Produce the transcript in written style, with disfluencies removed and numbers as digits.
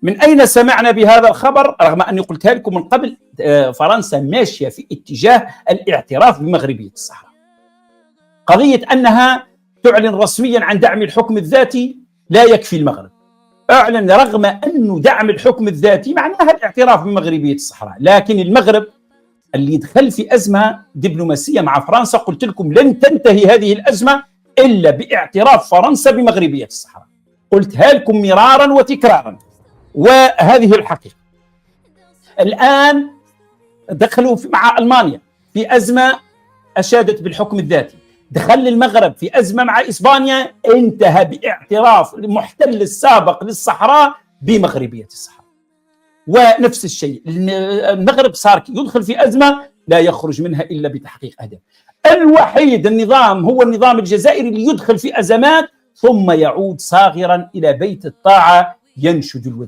من أين سمعنا بهذا الخبر؟ رغم أني قلتها لكم من قبل، فرنسا ماشية في اتجاه الاعتراف بمغربية الصحراء. قضية أنها تعلن رسميا عن دعم الحكم الذاتي لا يكفي المغرب. أعلن رغم أن دعم الحكم الذاتي معناها الاعتراف بمغربية الصحراء، لكن المغرب اللي دخل في أزمة دبلوماسية مع فرنسا، قلت لكم لن تنتهي هذه الأزمة إلا باعتراف فرنسا بمغربية الصحراء. قلتها لكم مرارا وتكرارا، وهذه الحقيقة. الآن دخلوا مع ألمانيا في أزمة أشادت بالحكم الذاتي، دخل المغرب في أزمة مع إسبانيا، انتهى باعتراف المحتل السابق للصحراء بمغربية الصحراء. ونفس الشيء المغرب صار يدخل في أزمة لا يخرج منها إلا بتحقيق أهداف. الوحيد النظام هو النظام الجزائري اللي يدخل في أزمات ثم يعود صاغرا إلى بيت الطاعة ينشد الوداد.